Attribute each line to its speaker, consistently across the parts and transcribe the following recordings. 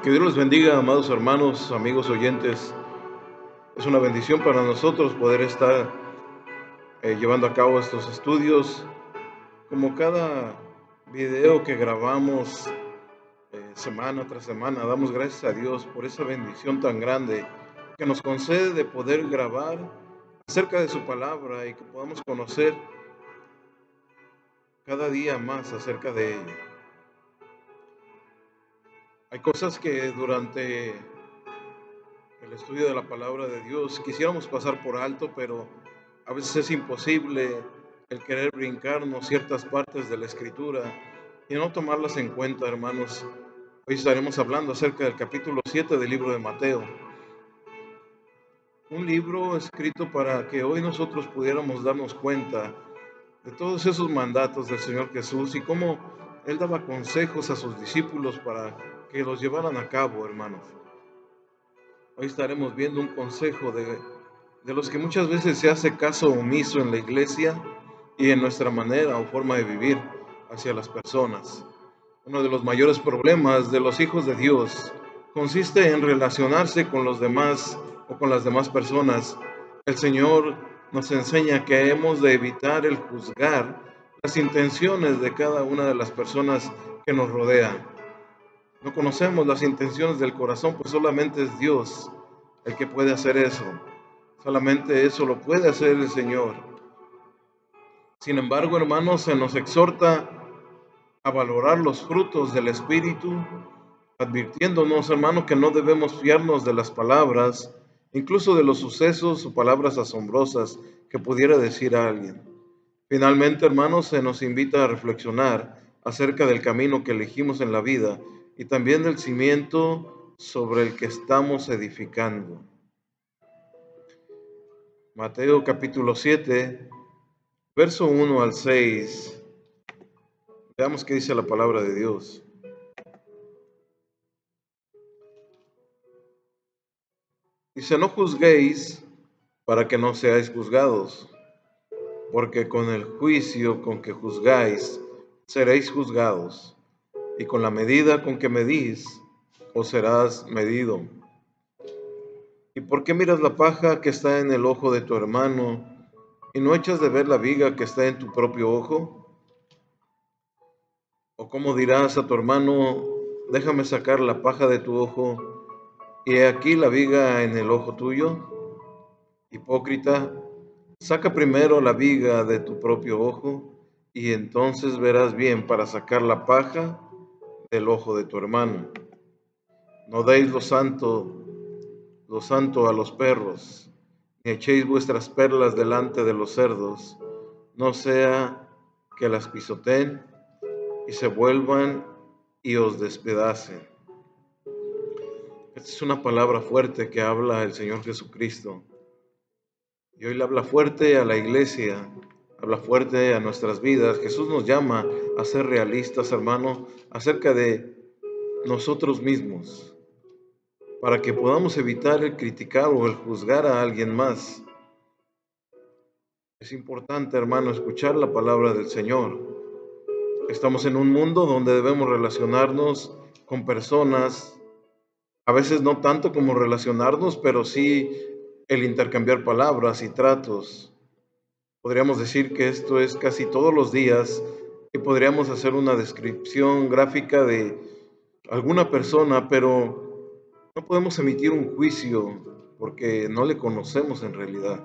Speaker 1: Que Dios los bendiga, amados hermanos, amigos oyentes. Es una bendición para nosotros poder estar llevando a cabo estos estudios. Como cada video que grabamos semana tras semana, damos gracias a Dios por esa bendición tan grande que nos concede de poder grabar acerca de su palabra y que podamos conocer cada día más acerca de ella. Hay cosas que durante el estudio de la palabra de Dios quisiéramos pasar por alto, pero a veces es imposible el querer brincarnos ciertas partes de la Escritura y no tomarlas en cuenta, hermanos. Hoy estaremos hablando acerca del capítulo 7 del libro de Mateo, un libro escrito para que hoy nosotros pudiéramos darnos cuenta de todos esos mandatos del Señor Jesús y cómo Él daba consejos a sus discípulos para que los llevaran a cabo, hermanos. Hoy estaremos viendo un consejo de los que muchas veces se hace caso omiso en la iglesia y en nuestra manera o forma de vivir hacia las personas. Uno de los mayores problemas de los hijos de Dios consiste en relacionarse con los demás o con las demás personas. El Señor nos enseña que hemos de evitar el juzgar las intenciones de cada una de las personas que nos rodean. No conocemos las intenciones del corazón, pues solamente es Dios el que puede hacer eso. Solamente eso lo puede hacer el Señor. Sin embargo, hermanos, se nos exhorta a valorar los frutos del Espíritu, advirtiéndonos, hermanos, que no debemos fiarnos de las palabras, incluso de los sucesos o palabras asombrosas que pudiera decir a alguien. Finalmente, hermanos, se nos invita a reflexionar acerca del camino que elegimos en la vida y también del cimiento sobre el que estamos edificando. Mateo capítulo 7, verso 1 al 6. Veamos qué dice la palabra de Dios. Dice: no juzguéis para que no seáis juzgados, porque con el juicio con que juzgáis seréis juzgados, y con la medida con que medís os serás medido. ¿Y por qué miras la paja que está en el ojo de tu hermano y no echas de ver la viga que está en tu propio ojo? ¿O cómo dirás a tu hermano: déjame sacar la paja de tu ojo, y he aquí la viga en el ojo tuyo? Hipócrita, saca primero la viga de tu propio ojo, y entonces verás bien para sacar la paja del ojo de tu hermano. No deis lo santo a los perros, ni echéis vuestras perlas delante de los cerdos, no sea que las pisoteen y se vuelvan y os despedacen. Esta es una palabra fuerte que habla el Señor Jesucristo. Y hoy le habla fuerte a la iglesia, habla fuerte a nuestras vidas. Jesús nos llama a ser realistas, hermano, acerca de nosotros mismos, para que podamos evitar el criticar o el juzgar a alguien más. Es importante, hermano, escuchar la palabra del Señor. Estamos en un mundo donde debemos relacionarnos con personas, a veces no tanto como relacionarnos, pero sí el intercambiar palabras y tratos. Podríamos decir que esto es casi todos los días y podríamos hacer una descripción gráfica de alguna persona, pero no podemos emitir un juicio porque no le conocemos en realidad.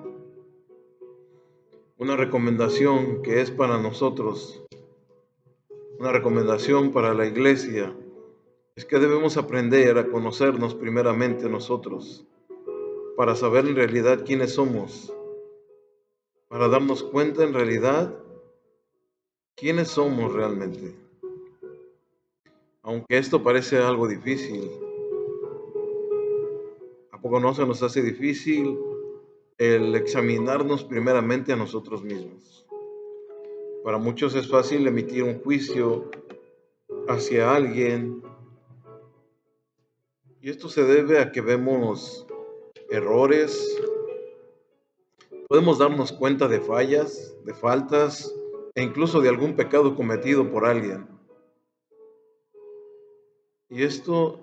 Speaker 1: Una recomendación que es para nosotros, una recomendación para la iglesia, es que debemos aprender a conocernos primeramente nosotros, para saber en realidad quiénes somos, para darnos cuenta en realidad quiénes somos realmente. Aunque esto parece algo difícil, ¿a poco no se nos hace difícil el examinarnos primeramente a nosotros mismos? Para muchos es fácil emitir un juicio hacia alguien, y esto se debe a que vemos errores, podemos darnos cuenta de fallas, de faltas e incluso de algún pecado cometido por alguien. Y esto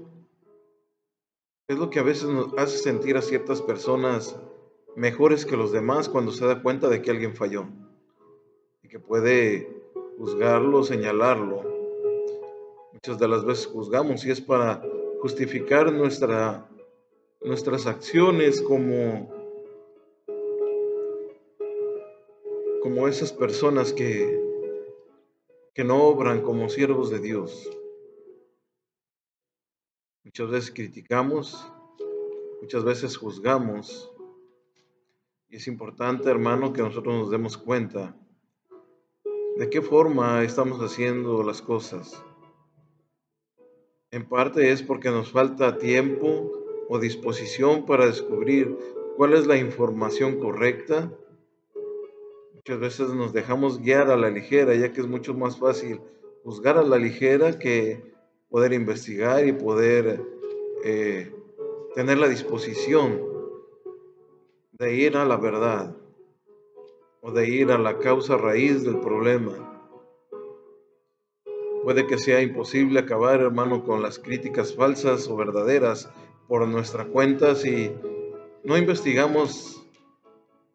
Speaker 1: Es lo que a veces nos hace sentir a ciertas personas mejores que los demás cuando se da cuenta de que alguien falló y que puede juzgarlo, señalarlo. Muchas de las veces juzgamos y es para justificar nuestras acciones como esas personas que no obran como siervos de Dios. Muchas veces criticamos, muchas veces juzgamos, y es importante, hermano, que nosotros nos demos cuenta de qué forma estamos haciendo las cosas. En parte es porque nos falta tiempo o disposición para descubrir cuál es la información correcta. Muchas veces nos dejamos guiar a la ligera, ya que es mucho más fácil juzgar a la ligera que poder investigar y poder eh, tener la disposición de ir a la verdad o de ir a la causa raíz del problema. Puede que sea imposible acabar, hermano, con las críticas falsas o verdaderas por nuestra cuenta si no investigamos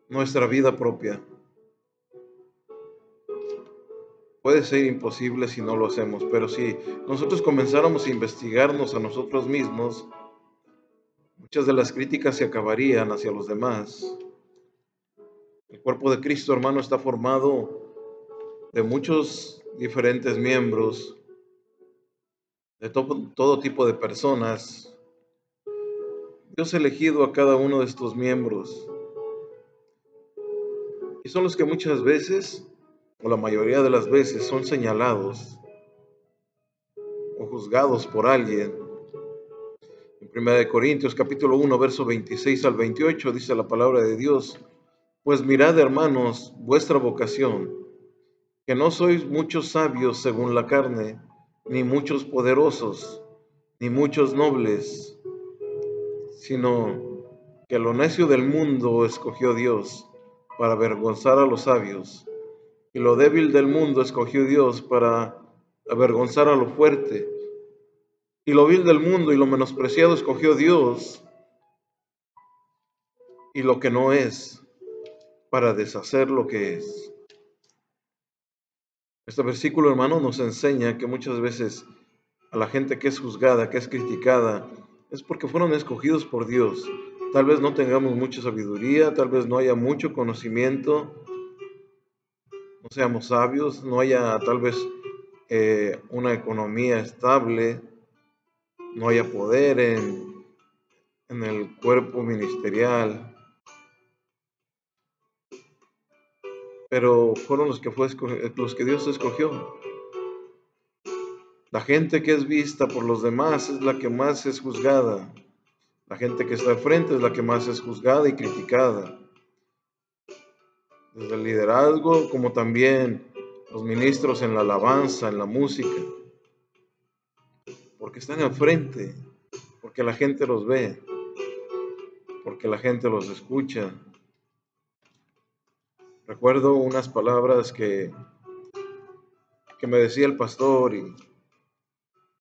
Speaker 1: nuestra vida propia. Puede ser imposible si no lo hacemos, pero si nosotros comenzáramos a investigarnos a nosotros mismos, muchas de las críticas se acabarían hacia los demás. El cuerpo de Cristo, hermano, está formado de muchos diferentes miembros, de todo tipo de personas. Dios ha elegido a cada uno de estos miembros y son los que muchas veces, o la mayoría de las veces, son señalados o juzgados por alguien. En 1 Corintios capítulo 1, verso 26 al 28 dice la palabra de Dios: Pues mirad, hermanos, vuestra vocación, que no sois muchos sabios según la carne, ni muchos poderosos, ni muchos nobles, sino que lo necio del mundo escogió Dios para avergonzar a los sabios, y lo débil del mundo escogió Dios para avergonzar a lo fuerte, y lo vil del mundo y lo menospreciado escogió Dios, y lo que no es, para deshacer lo que es. Este versículo, hermano, nos enseña que muchas veces a la gente que es juzgada, que es criticada, es porque fueron escogidos por Dios. Tal vez no tengamos mucha sabiduría, tal vez no haya mucho conocimiento, no seamos sabios, no haya tal vez una economía estable, no haya poder en el cuerpo ministerial, pero fueron los que Dios escogió. La gente que es vista por los demás es la que más es juzgada. La gente que está al frente es la que más es juzgada y criticada. Desde el liderazgo, como también los ministros en la alabanza, en la música, porque están al frente, porque la gente los ve, porque la gente los escucha. Recuerdo unas palabras que me decía el pastor y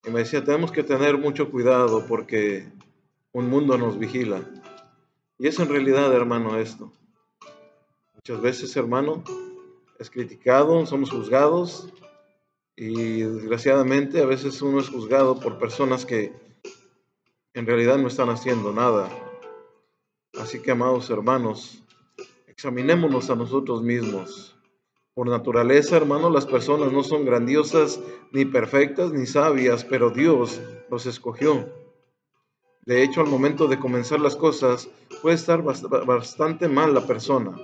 Speaker 1: me decía: tenemos que tener mucho cuidado porque un mundo nos vigila. Y es en realidad, hermano, esto. Muchas veces, hermano, es criticado, somos juzgados y desgraciadamente a veces uno es juzgado por personas que en realidad no están haciendo nada. Así que, amados hermanos, examinémonos a nosotros mismos. Por naturaleza, hermano, las personas no son grandiosas, ni perfectas, ni sabias, pero Dios los escogió. De hecho, al momento de comenzar las cosas, puede estar bastante mal la persona.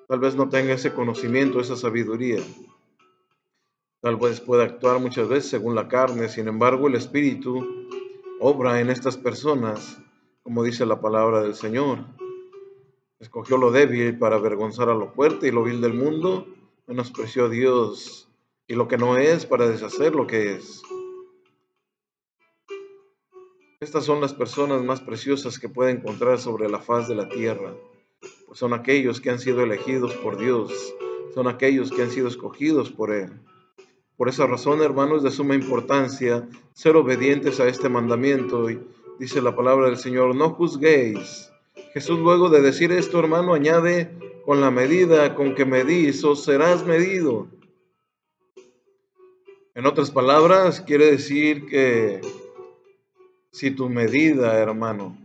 Speaker 1: Tal vez no tenga ese conocimiento, esa sabiduría. Tal vez pueda actuar muchas veces según la carne. Sin embargo, el Espíritu obra en estas personas, como dice la palabra del Señor. Escogió lo débil para avergonzar a lo fuerte, y lo vil del mundo menospreció a Dios, y lo que no es para deshacer lo que es. Estas son las personas más preciosas que puede encontrar sobre la faz de la tierra, pues son aquellos que han sido elegidos por Dios, son aquellos que han sido escogidos por Él. Por esa razón, hermanos, es de suma importancia ser obedientes a este mandamiento. Y dice la palabra del Señor, no juzguéis. Jesús, luego de decir esto, hermano, añade, con la medida con que medís, os serás medido. En otras palabras, quiere decir que si tu medida, hermano,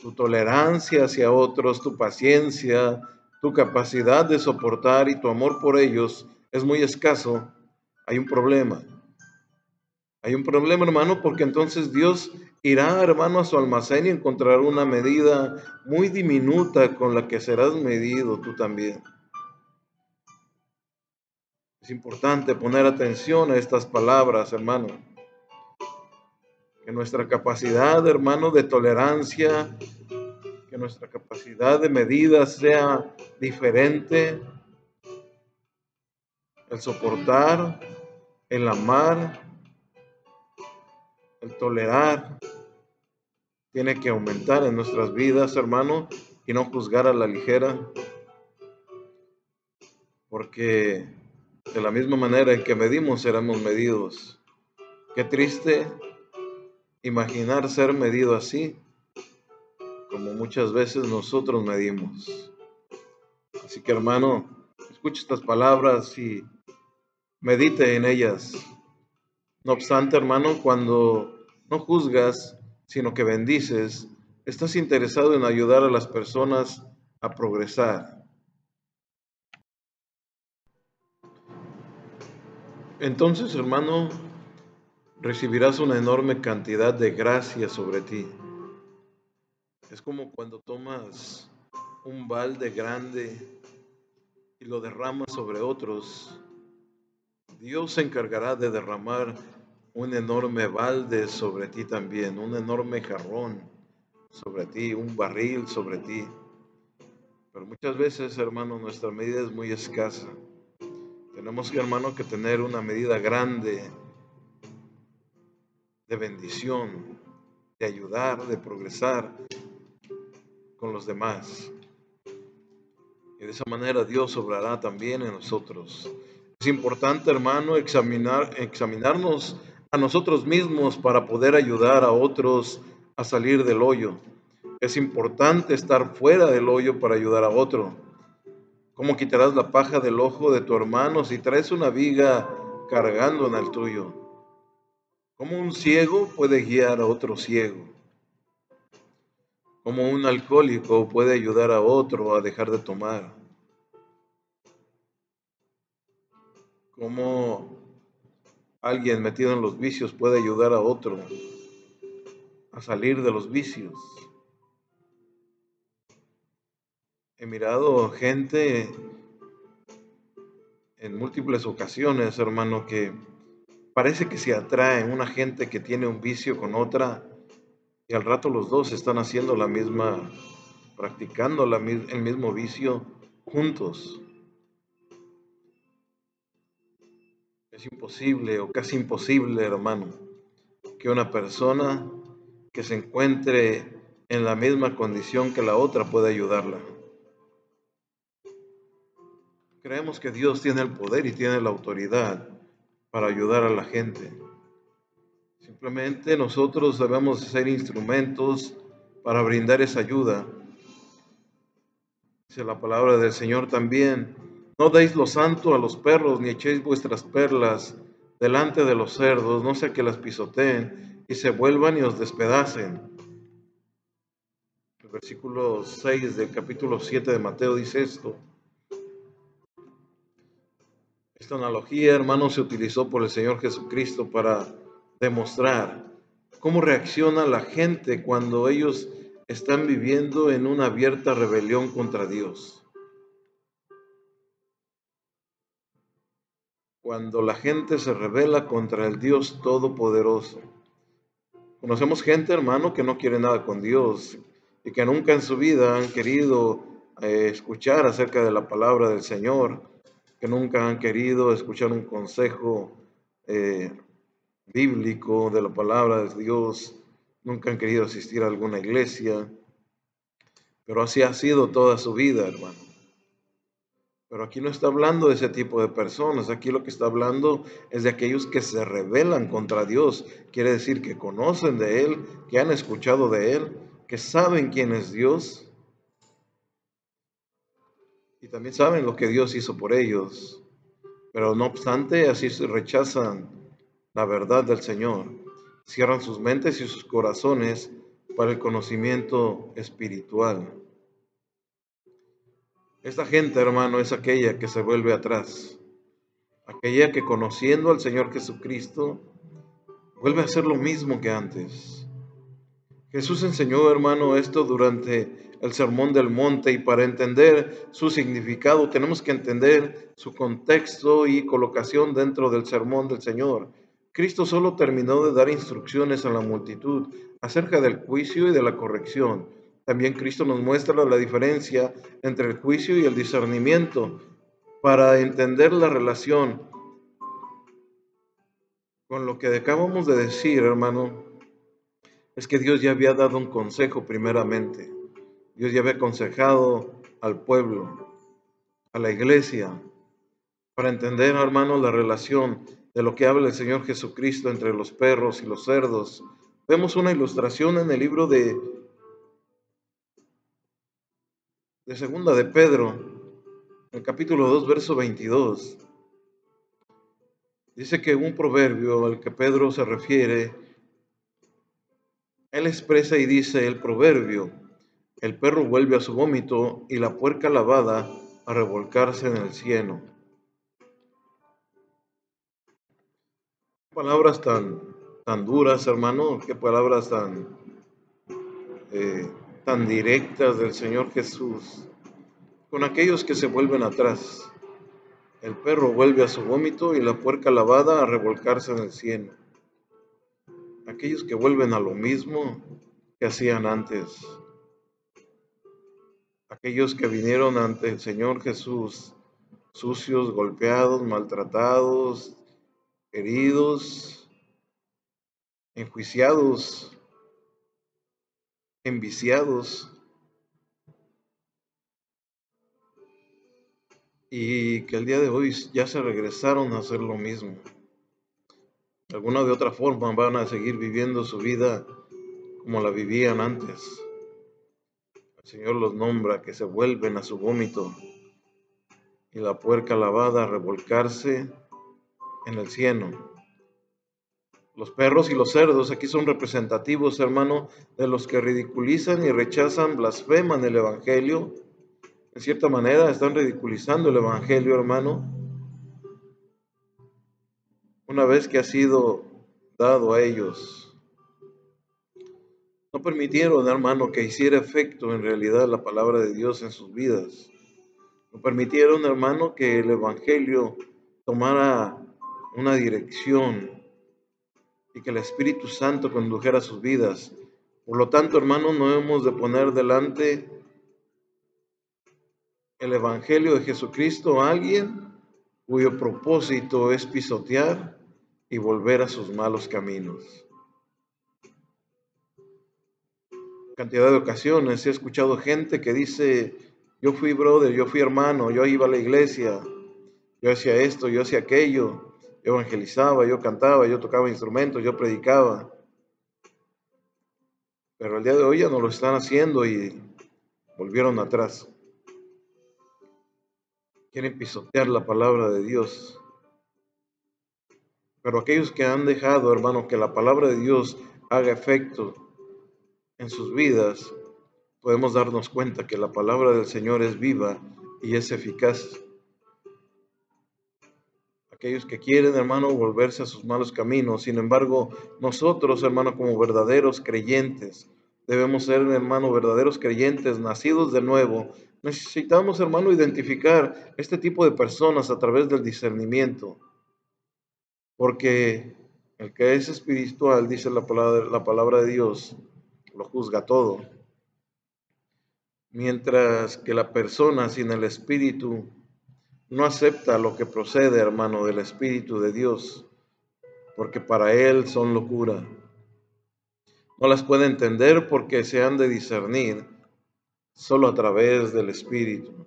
Speaker 1: tu tolerancia hacia otros, tu paciencia, tu capacidad de soportar y tu amor por ellos es muy escaso, hay un problema. Hay un problema, hermano, porque entonces Dios irá, hermano, a su almacén y encontrará una medida muy diminuta con la que serás medido tú también. Es importante poner atención a estas palabras, hermano. Que nuestra capacidad, hermano, de tolerancia, que nuestra capacidad de medida sea diferente. El soportar, el amar, el tolerar, tiene que aumentar en nuestras vidas, hermano, y no juzgar a la ligera. Porque de la misma manera en que medimos, seremos medidos. Qué triste imaginar ser medido así, como muchas veces nosotros medimos. Así que, hermano, escuche estas palabras y medite en ellas. No obstante, hermano, cuando no juzgas, sino que bendices, estás interesado en ayudar a las personas a progresar. Entonces, hermano, recibirás una enorme cantidad de gracia sobre ti. Es como cuando tomas un balde grande y lo derramas sobre otros. Dios se encargará de derramar un enorme balde sobre ti también, un enorme jarrón sobre ti, un barril sobre ti. Pero muchas veces, hermano, nuestra medida es muy escasa. Tenemos que, hermano, que tener una medida grande de bendición, de ayudar, de progresar con los demás. Y de esa manera Dios obrará también en nosotros. Es importante, hermano, examinarnos a nosotros mismos para poder ayudar a otros a salir del hoyo. Es importante estar fuera del hoyo para ayudar a otro. ¿Cómo quitarás la paja del ojo de tu hermano si traes una viga cargando en el tuyo? ¿Cómo un ciego puede guiar a otro ciego? ¿Cómo un alcohólico puede ayudar a otro a dejar de tomar? ¿Cómo alguien metido en los vicios puede ayudar a otro a salir de los vicios? He mirado gente en múltiples ocasiones, hermano, que parece que se atraen una gente que tiene un vicio con otra y al rato los dos están haciendo la misma, practicando el mismo vicio juntos. Es imposible o casi imposible, hermano, que una persona que se encuentre en la misma condición que la otra pueda ayudarla. Creemos que Dios tiene el poder y tiene la autoridad para ayudar a la gente. Simplemente nosotros debemos ser instrumentos para brindar esa ayuda. Dice la palabra del Señor también, no deis lo santo a los perros, ni echéis vuestras perlas delante de los cerdos, no sea que las pisoteen y se vuelvan y os despedacen. El versículo 6 del capítulo 7 de Mateo dice esto. Esta analogía, hermano, se utilizó por el Señor Jesucristo para demostrar cómo reacciona la gente cuando ellos están viviendo en una abierta rebelión contra Dios. Cuando la gente se rebela contra el Dios Todopoderoso. Conocemos gente, hermano, que no quiere nada con Dios y que nunca en su vida han querido escuchar acerca de la palabra del Señor, que nunca han querido escuchar un consejo bíblico de la palabra de Dios, nunca han querido asistir a alguna iglesia, pero así ha sido toda su vida, hermano. Pero aquí no está hablando de ese tipo de personas, aquí lo que está hablando es de aquellos que se rebelan contra Dios. Quiere decir que conocen de Él, que han escuchado de Él, que saben quién es Dios y también saben lo que Dios hizo por ellos. Pero no obstante, así rechazan la verdad del Señor, cierran sus mentes y sus corazones para el conocimiento espiritual. Esta gente, hermano, es aquella que se vuelve atrás, aquella que conociendo al Señor Jesucristo, vuelve a hacer lo mismo que antes. Jesús enseñó, hermano, esto durante el Sermón del Monte, y para entender su significado tenemos que entender su contexto y colocación dentro del Sermón del Señor. Cristo solo terminó de dar instrucciones a la multitud acerca del juicio y de la corrección. También Cristo nos muestra la diferencia entre el juicio y el discernimiento para entender la relación con lo que acabamos de decir, hermano. Es que Dios ya había dado un consejo primeramente. Dios ya había aconsejado al pueblo, a la iglesia, para entender, hermano, la relación de lo que habla el Señor Jesucristo entre los perros y los cerdos. Vemos una ilustración en el libro de Segunda de Pedro, el capítulo 2, verso 22. Dice que un proverbio al que Pedro se refiere, él expresa y dice el proverbio: el perro vuelve a su vómito y la puerca lavada a revolcarse en el cieno. Palabras tan duras, hermano, qué palabras eh, tan directas del Señor Jesús con aquellos que se vuelven atrás. El perro vuelve a su vómito y la puerca lavada a revolcarse en el cieno. Aquellos que vuelven a lo mismo que hacían antes. Aquellos que vinieron ante el Señor Jesús sucios, golpeados, maltratados, heridos, enjuiciados, enviciados, y que el día de hoy ya se regresaron a hacer lo mismo. De alguna o de otra forma van a seguir viviendo su vida como la vivían antes. El Señor los nombra que se vuelven a su vómito y la puerca lavada a revolcarse en el cieno. Los perros y los cerdos aquí son representativos, hermano, de los que ridiculizan y rechazan, blasfeman el Evangelio. En cierta manera están ridiculizando el Evangelio, hermano, una vez que ha sido dado a ellos. No permitieron, hermano, que hiciera efecto en realidad la palabra de Dios en sus vidas. No permitieron, hermano, que el Evangelio tomara una dirección y que el Espíritu Santo condujera sus vidas. Por lo tanto, hermano, no hemos de poner delante el Evangelio de Jesucristo a alguien cuyo propósito es pisotear y volver a sus malos caminos. Cantidad de ocasiones he escuchado gente que dice: yo fui brother, yo fui hermano, yo iba a la iglesia, yo hacía esto, yo hacía aquello, yo evangelizaba, yo cantaba, yo tocaba instrumentos, yo predicaba. Pero el día de hoy ya no lo están haciendo y volvieron atrás. Quieren pisotear la palabra de Dios. Pero aquellos que han dejado, hermano, que la palabra de Dios haga efecto en sus vidas, podemos darnos cuenta que la palabra del Señor es viva y es eficaz. Aquellos que quieren, hermano, volverse a sus malos caminos. Sin embargo, nosotros, hermano, como verdaderos creyentes, debemos ser, hermano, verdaderos creyentes, nacidos de nuevo. Necesitamos, hermano, identificar este tipo de personas a través del discernimiento. Porque el que es espiritual, dice la palabra de Dios, lo juzga todo. Mientras que la persona sin el espíritu no acepta lo que procede, hermano, del Espíritu de Dios, porque para él son locura. No las puede entender porque se han de discernir solo a través del Espíritu.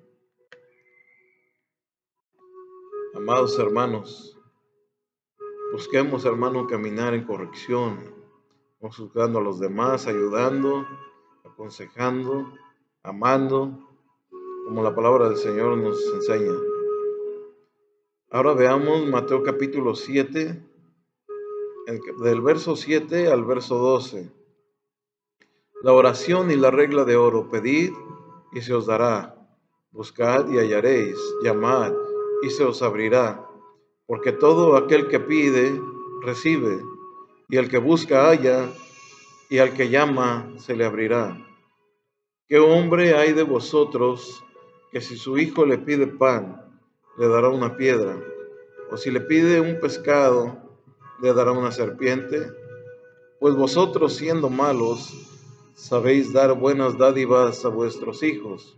Speaker 1: Amados hermanos, busquemos, hermano, caminar en corrección, no juzgando a los demás, ayudando, aconsejando, amando, como la palabra del Señor nos enseña. Ahora veamos Mateo capítulo 7, del verso 7 al verso 12. La oración y la regla de oro: pedid y se os dará, buscad y hallaréis, llamad y se os abrirá, porque todo aquel que pide, recibe, y el que busca, halla, y al que llama, se le abrirá. ¿Qué hombre hay de vosotros que si su hijo le pide pan, le dará una piedra? ¿O si le pide un pescado, le dará una serpiente? Pues vosotros, siendo malos, sabéis dar buenas dádivas a vuestros hijos.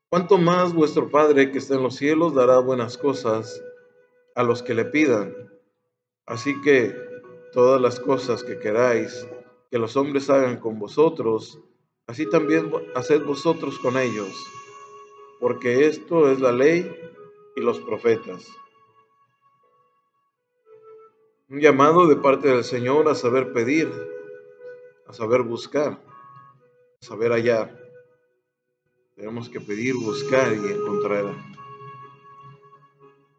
Speaker 1: ¿Cuánto más vuestro Padre que está en los cielos dará buenas cosas a los que le pidan? Así que todas las cosas que queráis que los hombres hagan con vosotros, así también haced vosotros con ellos, porque esto es la ley y los profetas. Un llamado de parte del Señor a saber pedir, a saber buscar, a saber hallar. Tenemos que pedir, buscar y encontrar.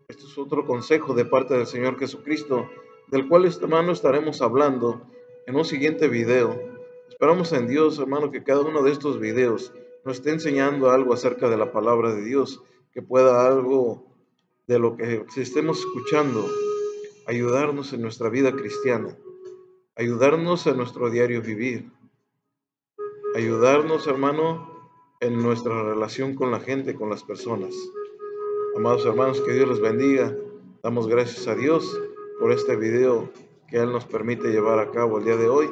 Speaker 1: Este es otro consejo de parte del Señor Jesucristo, del cual, hermano, estaremos hablando en un siguiente video. Esperamos en Dios, hermano, que cada uno de estos videos nos esté enseñando algo acerca de la palabra de Dios, que pueda algo de lo que estemos escuchando ayudarnos en nuestra vida cristiana, ayudarnos en nuestro diario vivir, ayudarnos, hermano, en nuestra relación con la gente, con las personas. Amados hermanos, que Dios les bendiga. Damos gracias a Dios por este video que Él nos permite llevar a cabo el día de hoy,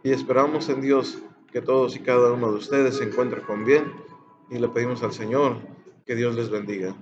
Speaker 1: y esperamos en Dios que todos y cada uno de ustedes se encuentren con bien, y le pedimos al Señor que Dios les bendiga.